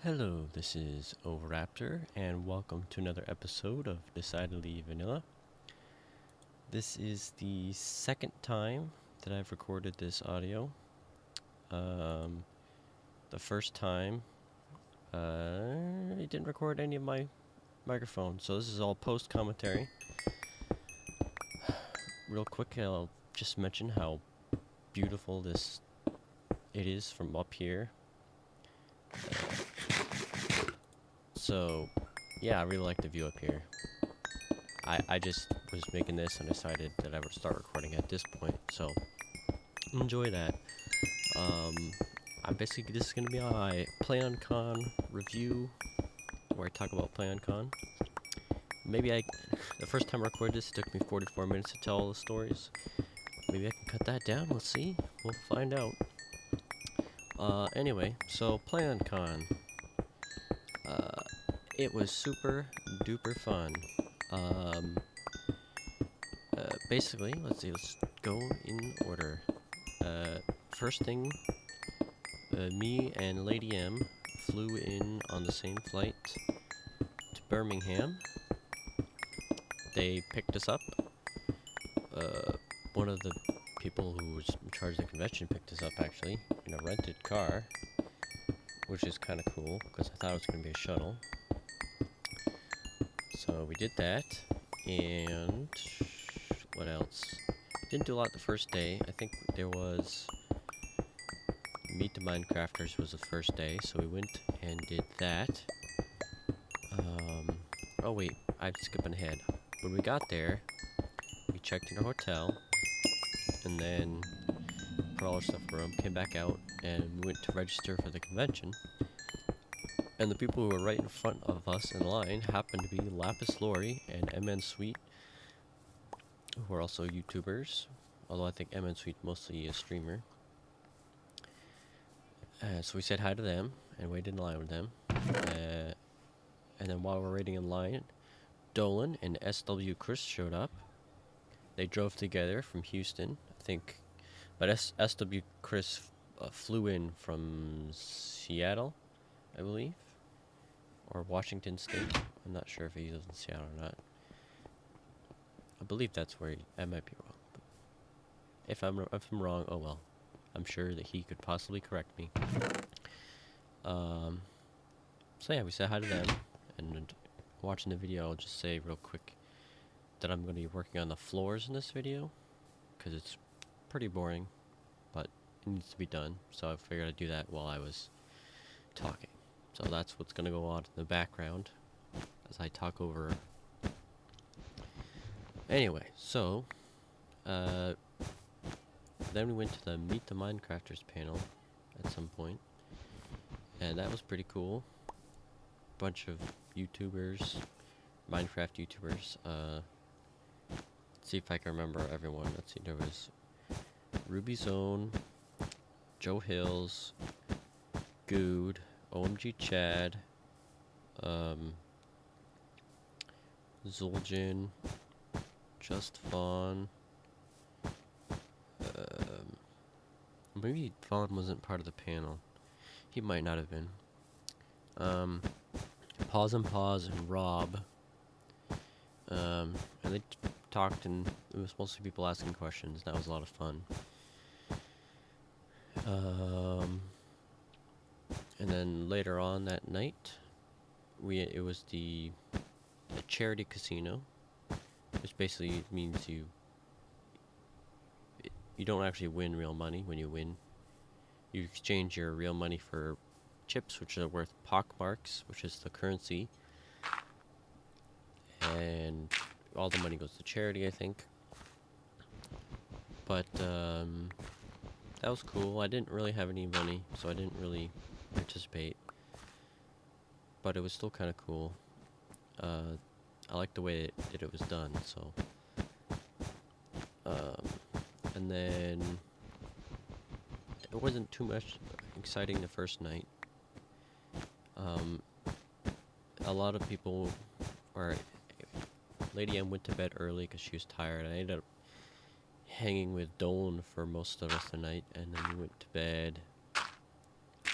Hello, this is Oviraptor, and welcome to another episode of Decidedly Vanilla. This is the second time that I've recorded this audio. The first time, I didn't record any of my microphone, so this is all post-commentary. Real quick, I'll just mention how beautiful it is from up here. So, yeah, I really like the view up here. I just was making this and decided that I would start recording at this point, so enjoy that. This is gonna be my PlayOnCon review, where I talk about PlayOnCon. The first time I recorded this, it took me 44 minutes to tell all the stories. Maybe I can cut that down, let's see, we'll find out. Anyway, so PlayOnCon. It was super duper fun. Basically, let's go in order. First thing, me and Lady M flew in on the same flight to Birmingham. They picked us up. One of the people who was in charge of the convention picked us up, actually, in a rented car, which is kind of cool, because I thought it was going to be a shuttle. So we did that, and what else? Didn't do a lot the first day. I think there was Meet the Minecrafters was the first day, so we went and did that. Oh wait, I'm skipping ahead. When we got there, we checked in our hotel, and then put all our stuff in the room, came back out, and we went to register for the convention. And the people who were right in front of us in line happened to be Lapis Lori and MN Sweet, who are also YouTubers, although I think MN Sweet mostly a streamer. So we said hi to them and waited in line with them. And then while we're waiting in line, Dolan and SW Chris showed up. They drove together from Houston, I think, but SW Chris flew in from Seattle, I believe, or Washington State. I'm not sure if he lives in Seattle or not. I believe that's where I might be wrong. But if I'm wrong, oh well. I'm sure that he could possibly correct me. So yeah, we said hi to them, and watching the video, I'll just say real quick that I'm going to be working on the floors in this video, because it's pretty boring, but it needs to be done, so I figured I'd do that while I was talking. So that's what's going to go on in the background as I talk over. Anyway, so then we went to the Meet the Minecrafters panel at some point, and that was pretty cool. Bunch of YouTubers, Minecraft YouTubers. Let's see if I can remember everyone. Let's see, there was Ruby Zone, Joe Hills, Good, OMG Chad, Zul'jin, Just Fawn. Maybe Fawn wasn't part of the panel. He might not have been. Pause and Pause and Rob. And they talked, and it was mostly people asking questions. That was a lot of fun. And then later on that night, it was the charity casino, which basically means you don't actually win real money when you win. You exchange your real money for chips, which are worth pockmarks, which is the currency. And all the money goes to charity, I think. But that was cool. I didn't really have any money, so I didn't really participate. But it was still kind of cool. I liked the way that it was done, so. And then it wasn't too much exciting the first night. A lot of people, or Lady M went to bed early because she was tired. I ended up hanging with Dolan for most of the rest of the night, and then we went to bed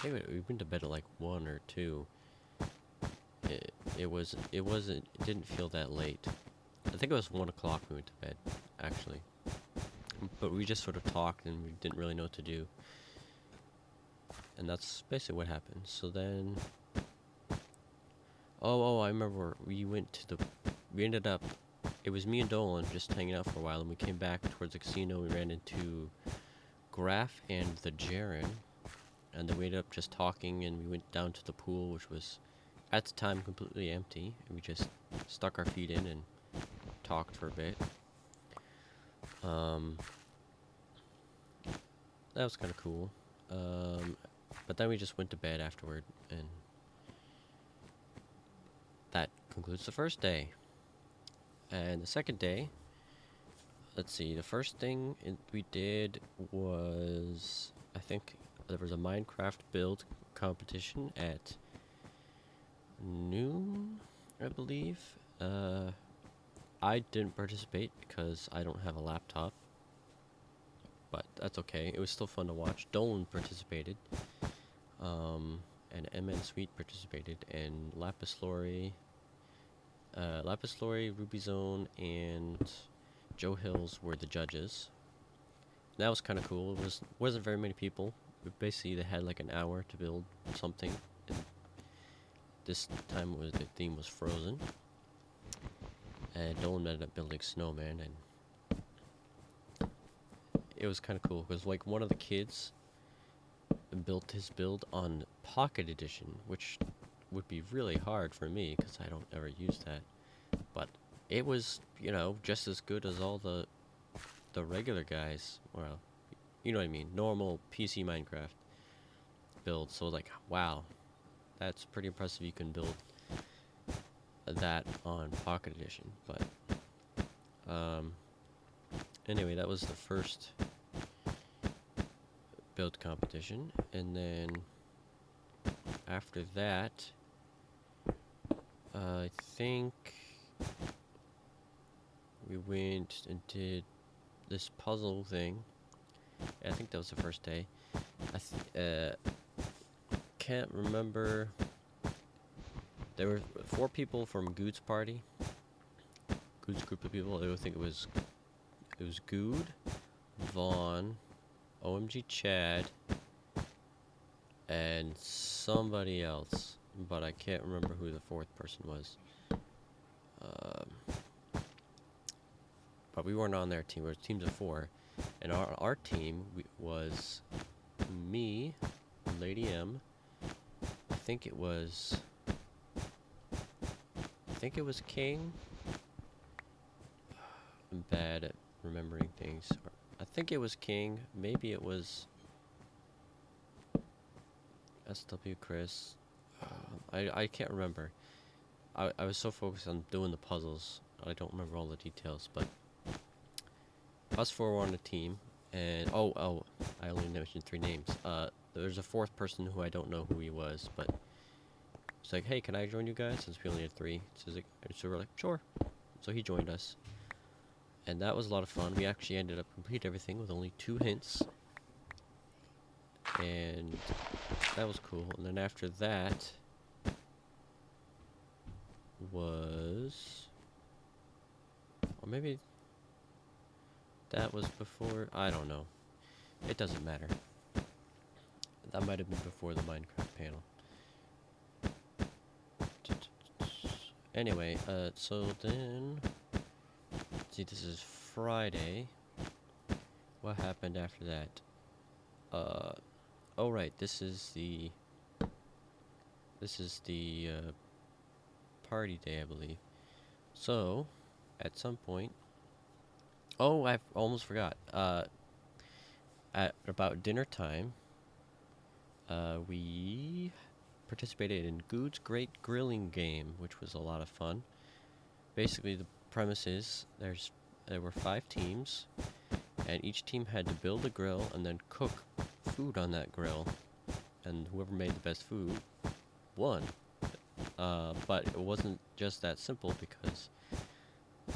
think we went to bed at like 1 or 2. It didn't feel that late. I think it was 1 o'clock we went to bed, actually. But we just sort of talked and we didn't really know what to do. And that's basically what happened. So then... Oh, I remember we ended up... It was me and Dolan just hanging out for a while, and we came back towards the casino. We ran into Graf and the Jaren. And then we ended up just talking, and we went down to the pool, which was, at the time, completely empty. And we just stuck our feet in and talked for a bit. That was kind of cool. But then we just went to bed afterward, and that concludes the first day. And the second day, let's see, the first thing we did was, I think there was a Minecraft build competition at noon, I believe. I didn't participate because I don't have a laptop. But that's okay. It was still fun to watch. Dolan participated. And MN Sweet participated. And Lapis Lori, Ruby Zone, and Joe Hills were the judges. That was kind of cool. It wasn't very many people. But basically, they had like an hour to build something. And this time the theme was Frozen. And Dolan ended up building Snowman, and it was kind of cool because like one of the kids built his build on Pocket Edition, which would be really hard for me because I don't ever use that. But it was, you know, just as good as all the regular guys. Well, you know what I mean, normal PC Minecraft build. So like, wow, that's pretty impressive. You can build that on Pocket Edition. But anyway, that was the first build competition, and then after that, I think we went and did this puzzle thing. I think that was the first day. I can't remember. There were 4 people from Good's party. Good's group of people. I think it was Good, Vaughn, OMG Chad, and somebody else, but I can't remember who the 4th person was. But we weren't on their team. We were teams of 4, and our team was me, Lady M. I think it was King. I'm bad at remembering things. I think it was King. Maybe it was SW Chris. I can't remember. I was so focused on doing the puzzles, I don't remember all the details. But us 4 were on a team, and I only mentioned 3 names. There's a 4th person who I don't know who he was, but it's like, hey, can I join you guys? Since we only had 3, so we're like, sure. So he joined us. And that was a lot of fun. We actually ended up completing everything with only 2 hints. And that was cool. And then after that was... Or maybe that was before... I don't know. It doesn't matter. That might have been before the Minecraft panel. Anyway, so then... See, this is Friday. What happened after that? Oh right, this is the party day, I believe. So, at some point... Oh, I almost forgot. At about dinner time, we participated in Good's Great Grilling Game, which was a lot of fun. Basically, the premise is there were 5 teams, and each team had to build a grill and then cook food on that grill, and whoever made the best food won. But it wasn't just that simple, because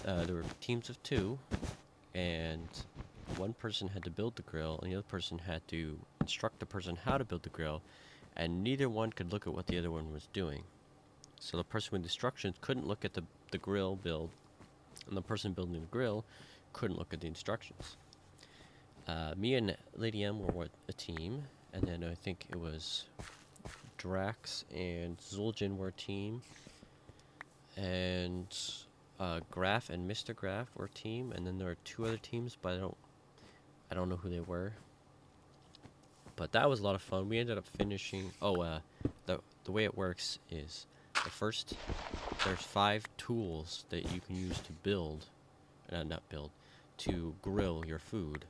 there were teams of 2, and one person had to build the grill, and the other person had to instruct the person how to build the grill, and neither one could look at what the other one was doing. So the person with instructions couldn't look at the grill build, and the person building the grill couldn't look at the instructions. Me and Lady M were a team, and then I think it was Drax and Zul'jin were a team, and Graf and Mr. Graf were a team, and then there were 2 other teams, but I don't know who they were. But that was a lot of fun. We ended up finishing. The way it works is there's 5 tools that you can use to build, to grill your food.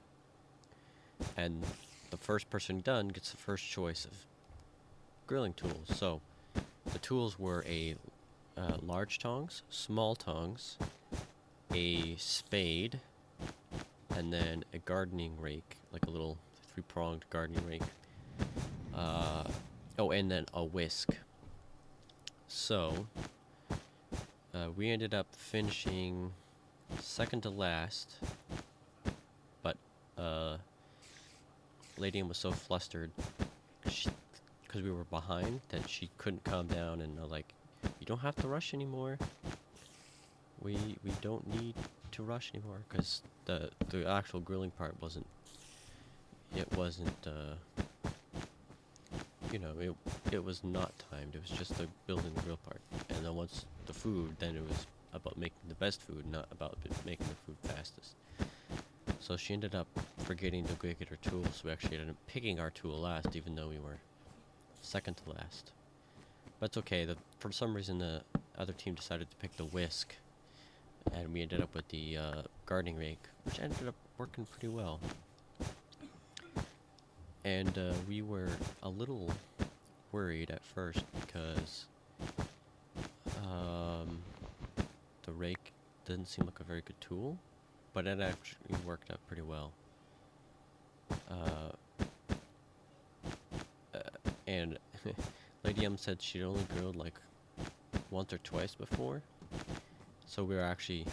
And the first person done gets the first choice of grilling tools. So the tools were large tongs, small tongs, a spade, and then a gardening rake, like a little 3-pronged gardening rake. And then a whisk. So we ended up finishing second to last, but Lady M was so flustered because we were behind that she couldn't calm down, and you don't have to rush anymore. We don't need to rush anymore, because the actual grilling part wasn't it was not timed. It was just the building the grill part, and then once the food, then it was about making the best food, not about making the food fastest. So she ended up forgetting to go get her tool, so we actually ended up picking our tool last, even though we were second to last. But it's okay. For some reason, the other team decided to pick the whisk, and we ended up with the gardening rake, which ended up working pretty well. And we were a little worried at first because the rake didn't seem like a very good tool, but it actually worked out pretty well. And Lady M said she'd only grilled like once or twice before, so we were actually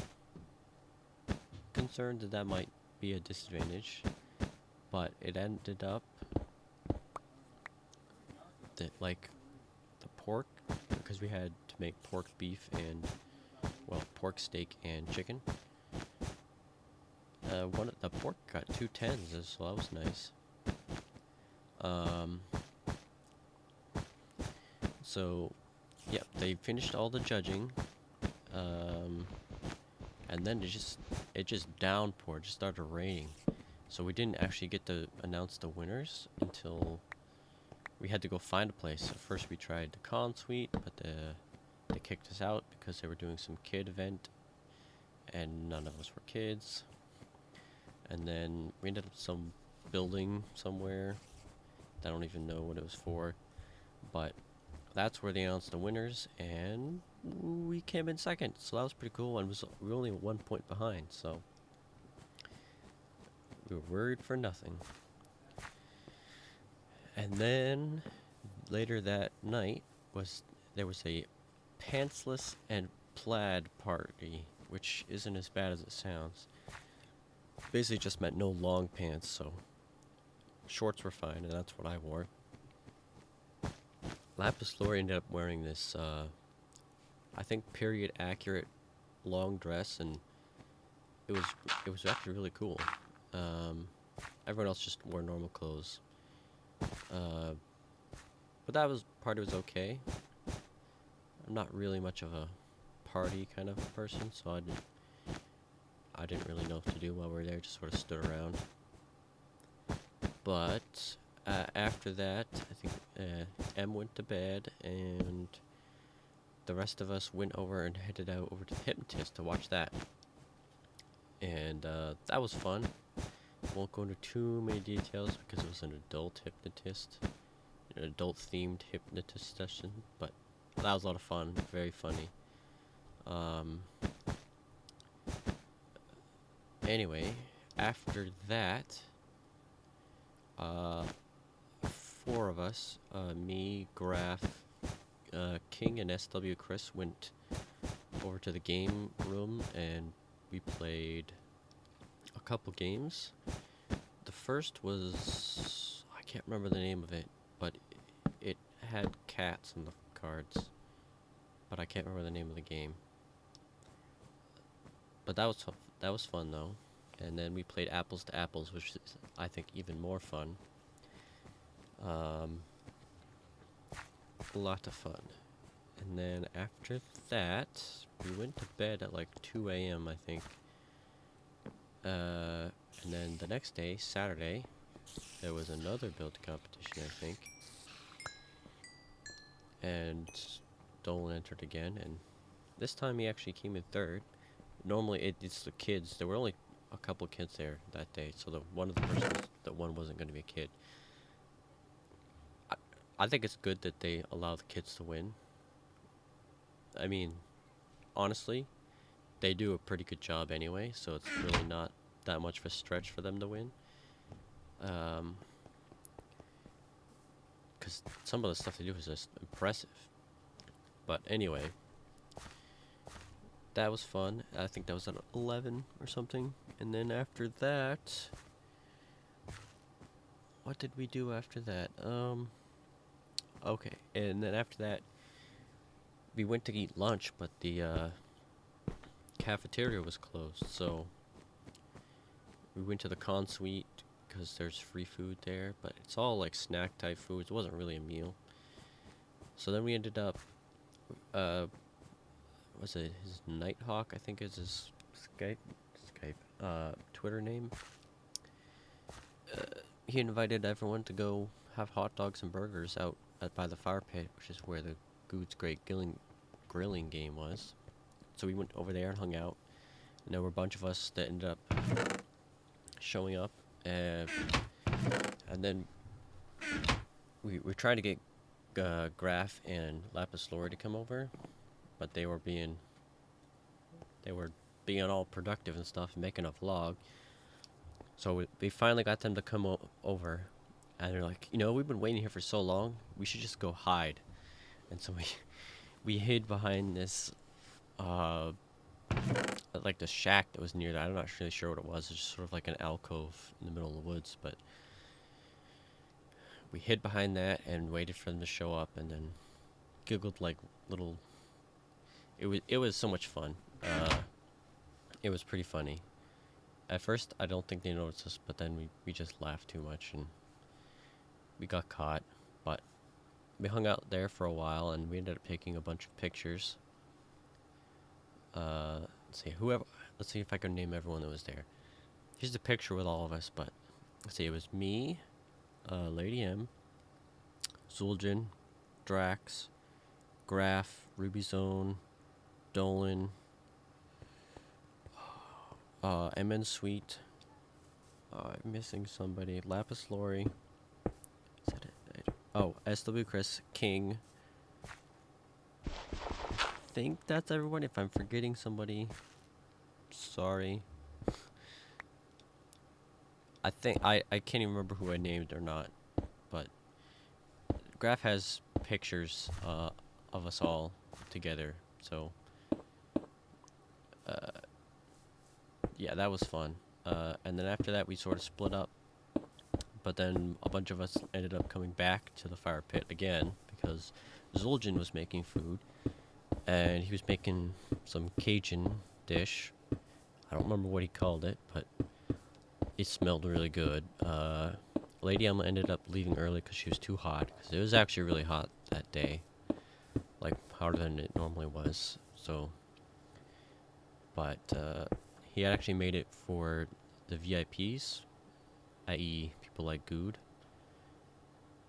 concerned that might be a disadvantage, but it ended up that the pork, because we had to make pork beef and pork steak and chicken. The pork got 2 10s, so that was nice. So yeah, they finished all the judging, and then it just downpoured, just started raining. So we didn't actually get to announce the winners until we had to go find a place. So first we tried the Con Suite, but they kicked us out because they were doing some kid event, and none of us were kids. And then we ended up some building somewhere. I don't even know what it was for, but that's where they announced the winners, and we came in second. So that was pretty cool, and we were only 1 point behind, so we were worried for nothing. And then later that night there was a pantsless and plaid party, which isn't as bad as it sounds. Basically just meant no long pants, so shorts were fine, and that's what I wore. Lapis Lori ended up wearing this, I think, period accurate long dress, and it was actually really cool. Everyone else just wore normal clothes. But that party was okay. I'm not really much of a party kind of a person, so I didn't really know what to do while we were there, just sort of stood around. But after that, I think M went to bed, and the rest of us went over and headed out over to the hypnotist to watch that. And that was fun. Won't go into too many details because it was an adult hypnotist, an adult-themed hypnotist session, but that was a lot of fun, very funny. Anyway, after that, 4 of us, me, Graf, King, and SW Chris went over to the game room, and we played a couple games. The first was, I can't remember the name of it, but it had cats on the cards, but I can't remember the name of the game. But that was fun though. And then we played Apples to Apples, which is, I think, even more fun. A lot of fun. And then after that, we went to bed at like 2 a.m. I think. And then the next day, Saturday, there was another build competition, I think. And Dolan entered again, and this time he actually came in third. Normally it's the kids. There were only a couple kids there that day, so one of the persons that won wasn't going to be a kid. I think it's good that they allow the kids to win. I mean, honestly, they do a pretty good job anyway, so it's really not that much of a stretch for them to win. Because some of the stuff they do is just impressive. But anyway, that was fun. I think that was at 11 or something. And then after that, what did we do after that? Okay, and then after that, we went to eat lunch, but the cafeteria was closed, so we went to the con suite because there's free food there, but it's all like snack type foods. It wasn't really a meal. So then we ended up, was it his Nighthawk? I think is his Twitter name. He invited everyone to go have hot dogs and burgers out by the fire pit, which is where the Good's Great Grilling game was. So we went over there and hung out, and there were a bunch of us that ended up showing up, and then we were trying to get Graf and Lapis Lori to come over, but they were being all productive and stuff, and making a vlog. So we finally got them to come over, and they're like, we've been waiting here for so long, we should just go hide. And so we hid behind this like the shack that was near that. I'm not really sure what it was. It's just sort of like an alcove in the middle of the woods, but we hid behind that and waited for them to show up, and then giggled like little. It was so much fun. It was pretty funny. At first, I don't think they noticed us, but then we just laughed too much and we got caught. But we hung out there for a while, and we ended up taking a bunch of pictures. Let's see if I can name everyone that was there. Here's the picture with all of us, but let's see, it was me, Lady M, Zul'jin, Drax, Graf, Ruby Zone, Dolan, MN Sweet, I'm missing somebody, Lapis Lori, is that it? Oh, SW Chris, King. I think that's everyone. If I'm forgetting somebody, sorry. I think I can't even remember who I named or not, but Graf has pictures of us all together, so yeah, that was fun. And then after that we sort of split up, but then a bunch of us ended up coming back to the fire pit again because Zul'jin was making food, and he was making some Cajun dish. I don't remember what he called it, but it smelled really good. Lady Emma ended up leaving early because she was too hot, because it was actually really hot that day, like hotter than it normally was. So, but he had actually made it for the VIPs, i.e. people like Good,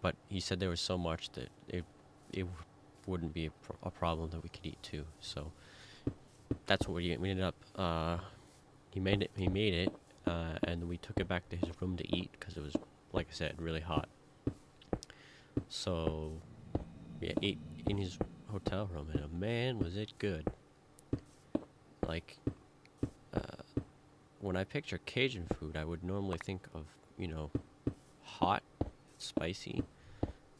but he said there was so much that it wouldn't be a problem that we could eat too. So that's what we ended up. He made it, and we took it back to his room to eat because it was, like I said, really hot. So we ate in his hotel room, and man, was it good. Like, when I picture Cajun food, I would normally think of, hot, spicy,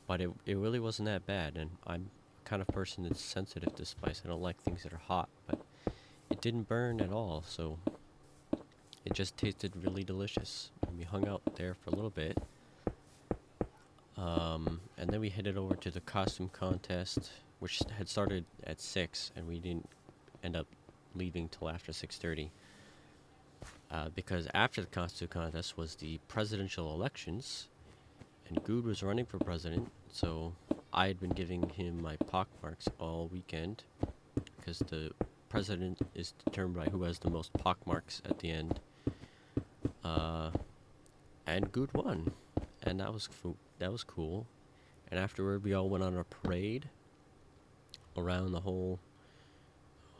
but it really wasn't that bad, and I'm the kind of person that's sensitive to spice. I don't like things that are hot, but it didn't burn at all, so it just tasted really delicious. And we hung out there for a little bit. And then we headed over to the costume contest, which had started at 6, and we didn't end up leaving till after 6:30. Because after the costume contest was the presidential elections, and Good was running for president, so I had been giving him my pockmarks all weekend, because the president is determined by who has the most pockmarks at the end. And Good won, and that was cool. And afterward, we all went on a parade around the whole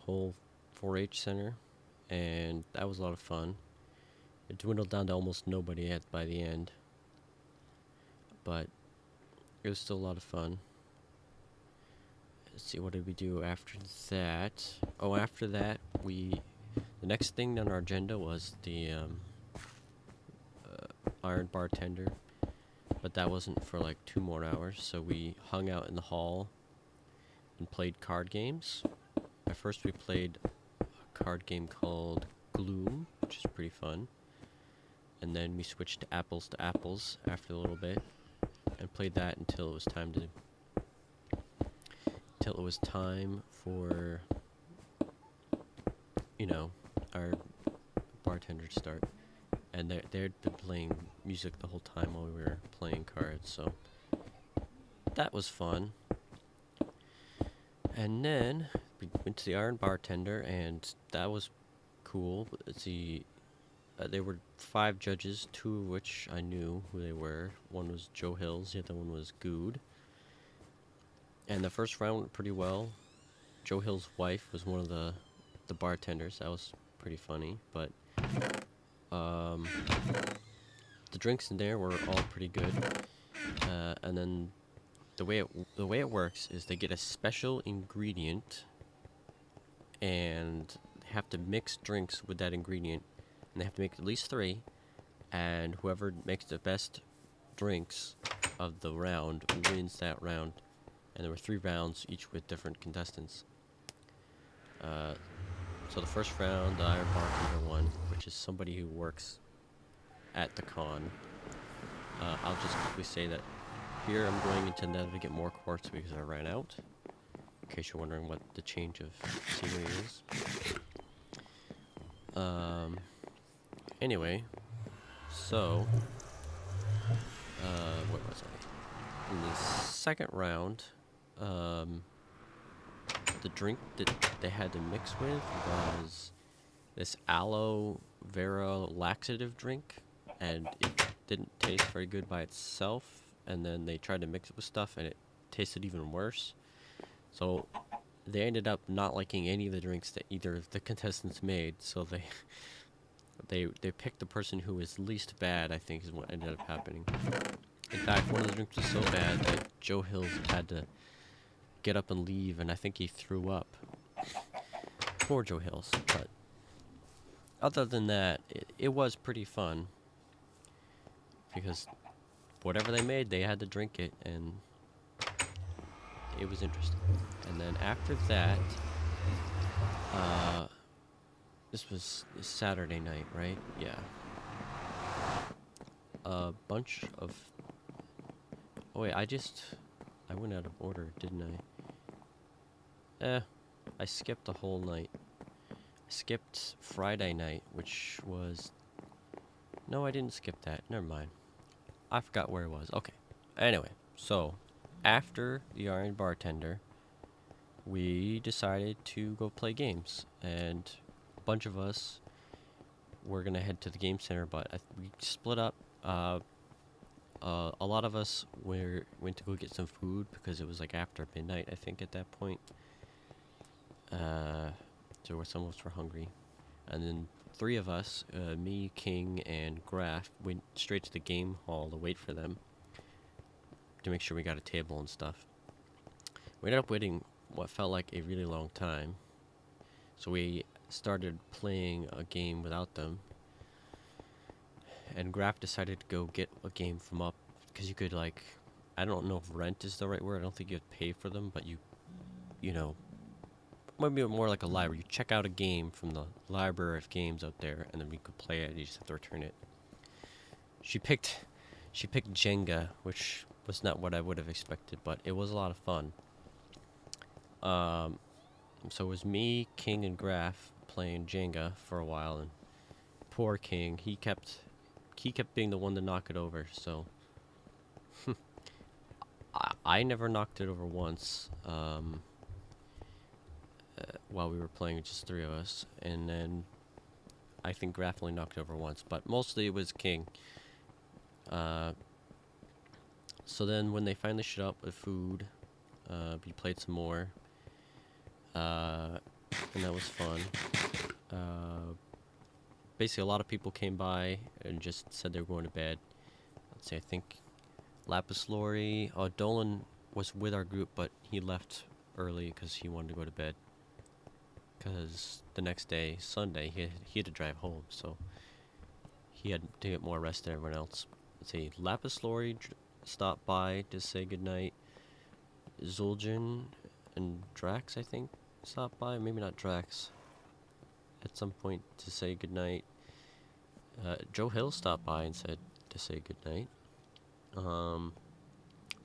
4-H center, and that was a lot of fun. It dwindled down to almost nobody by the end, but it was still a lot of fun. Let's see, what did we do after that? Oh, after that, the next thing on our agenda was the Iron Bartender, but that wasn't for like 2 more hours, so we hung out in the hall and played card games. At first we played a card game called Gloom, which is pretty fun, and then we switched to Apples after a little bit, and played that until it was time for, our bartender to start. And they'd been playing music the whole time while we were playing cards, so that was fun. And then we went to the Iron Bartender, and that was cool. There were 5 judges, 2 of which I knew who they were. One was Joe Hills, the other one was Good. And the first round went pretty well. Joe Hill's wife was one of the bartenders. That was pretty funny, but the drinks in there were all pretty good. And then the way it works is they get a special ingredient, and they have to mix drinks with that ingredient, and they have to make at least 3, and whoever makes the best drinks of the round wins that round. And there were 3 rounds, each with different contestants. So the first round, the Iron Bartender won, which is somebody who works at the con. I'll just quickly say that here I'm going into Nether to get more quartz because I ran out, in case you're wondering what the change of scenery is. Anyway, so, what was I? In the second round, the drink that they had to mix with was this aloe vera laxative drink, and it didn't taste very good by itself, and then they tried to mix it with stuff and it tasted even worse. So they ended up not liking any of the drinks that either of the contestants made, so they picked the person who was least bad, I think is what ended up happening. In fact, one of the drinks was so bad that Joe Hills had to get up and leave, and I think he threw up. Poor Joe Hills. But other than that, it was pretty fun, because whatever they made, they had to drink it, and it was interesting. And then after that, this was Saturday night, right? Yeah. A bunch of... Oh wait, I went out of order, didn't I? I skipped a whole night. I skipped Friday night, which was... No, I didn't skip that. Never mind. I forgot where it was. Okay. Anyway, so after the Iron Bartender, we decided to go play games, and a bunch of us were gonna head to the game center, but we split up. A lot of us went to go get some food because it was like after midnight, I think, at that point. So some of us were hungry, and then 3 of us, me, King, and Graf, went straight to the game hall to wait for them, to make sure we got a table and stuff. We ended up waiting what felt like a really long time, so we started playing a game without them, and Graf decided to go get a game from up, because you could, like, I don't know if rent is the right word, I don't think you have to pay for them, but you know, maybe more like a library. You check out a game from the library of games out there, and then we could play it, and you just have to return it. She picked Jenga, which was not what I would have expected, but it was a lot of fun. So it was me, King, and Graf playing Jenga for a while, and poor King, he kept being the one to knock it over. So I never knocked it over once. While we were playing, just three of us, and then I think Graf only knocked it over once, but mostly it was King. So then when they finally showed up with food, we played some more, and that was fun. Basically, a lot of people came by and just said they were going to bed. Let's see, I think Lapis Lori, Dolan was with our group, but he left early because he wanted to go to bed. Because the next day, Sunday, he had to drive home, so he had to get more rest than everyone else. Let's see, Lapis Lori stopped by to say goodnight. Zul'jin and Drax, I think, stopped by. Maybe not Drax. At some point to say goodnight. Joe Hill stopped by and said to say goodnight.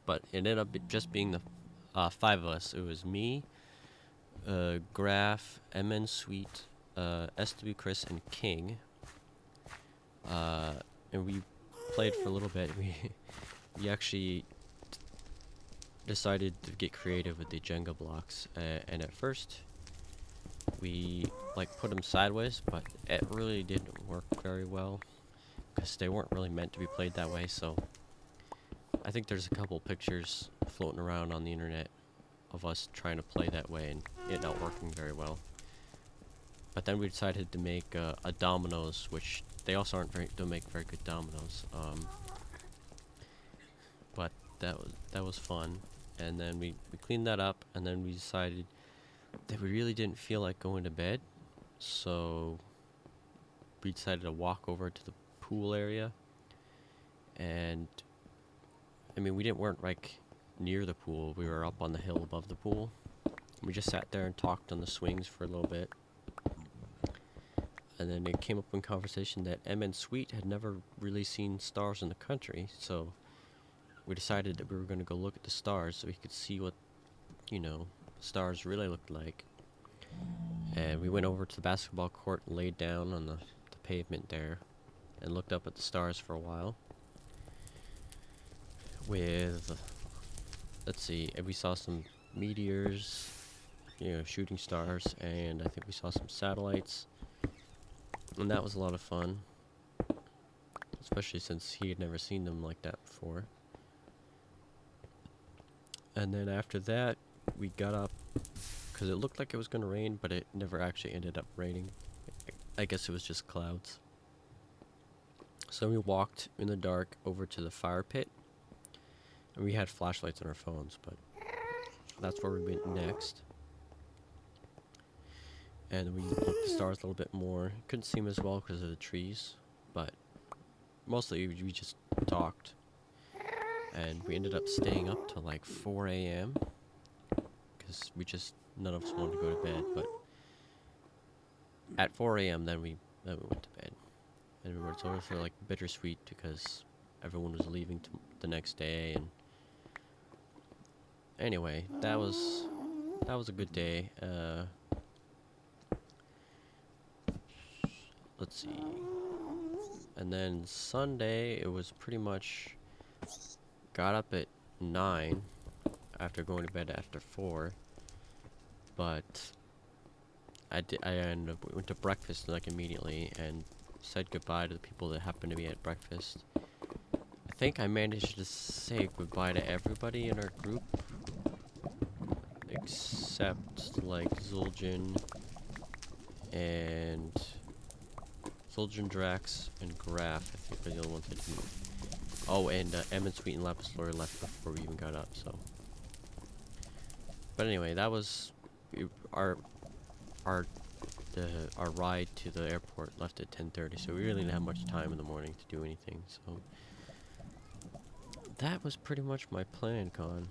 But it ended up just being the five of us. It was me, Graf, MN Sweet, SW Chris, and King. And we played for a little bit. We actually decided to get creative with the Jenga blocks, and at first we put them sideways, but it really didn't work very well because they weren't really meant to be played that way. So I think there's a couple pictures floating around on the internet of us trying to play that way and it not working very well. But then we decided to make a dominoes, which they also don't make very good dominoes. But that was fun. And then we cleaned that up, and then we decided that we really didn't feel like going to bed, so we decided to walk over to the pool area. And I mean, we weren't near the pool, we were up on the hill above the pool. We just sat there and talked on the swings for a little bit. And then it came up in conversation that MN Sweet had never really seen stars in the country, so we decided that we were going to go look at the stars so we could see what, stars really looked like. And we went over to the basketball court and laid down on the pavement there and looked up at the stars for a while. Let's see, and we saw some meteors, shooting stars, and I think we saw some satellites. And that was a lot of fun, especially since he had never seen them like that before. And then after that, we got up because it looked like it was going to rain, but it never actually ended up raining. I guess it was just clouds. So we walked in the dark over to the fire pit, and we had flashlights on our phones, but that's where we went next. And we looked at the stars a little bit more. Couldn't see them as well because of the trees, but mostly we just talked. And we ended up staying up till 4 a.m. because none of us wanted to go to bed. But at 4 a.m. then we went to bed. And it was also bittersweet because everyone was leaving the next day. And anyway, that was a good day. Let's see. And then Sunday, it was pretty much got up at 9 after going to bed after 4. But we went to breakfast immediately and said goodbye to the people that happened to be at breakfast. I think I managed to say goodbye to everybody in our group except Zul'jin, Drax, and Graf. I think they're the only ones that didn't. Oh, and Emmett Sweet and Lapis Lori left before we even got up, so. But anyway, that was our ride to the airport left at 10:30, so we really didn't have much time in the morning to do anything, so. That was pretty much my plan, Con.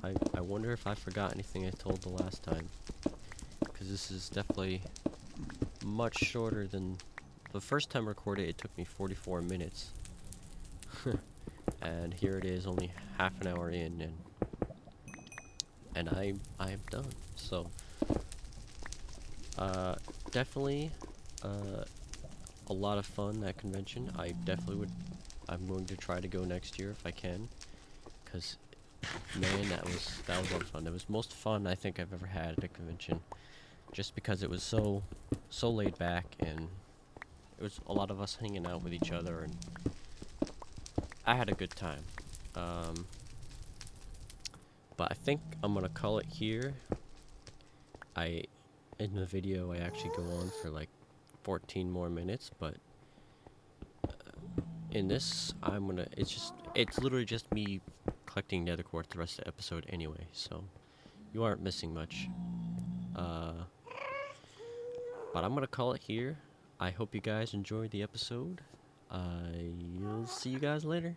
I wonder if I forgot anything I told the last time, because this is definitely much shorter than the first time I recorded. It took me 44 minutes. And here it is, only half an hour in, and I am done. So definitely a lot of fun, that convention. I'm going to try to go next year if I can, because man, that was a lot of fun. It was most fun I think I've ever had at a convention, just because it was so laid back, and it was a lot of us hanging out with each other, and I had a good time. But I think I'm gonna call it here. In the video I actually go on for like 14 more minutes, but in this it's literally just me collecting nether quartz the rest of the episode anyway, so you aren't missing much. But I'm gonna call it here. I hope you guys enjoyed the episode. I'll see you guys later.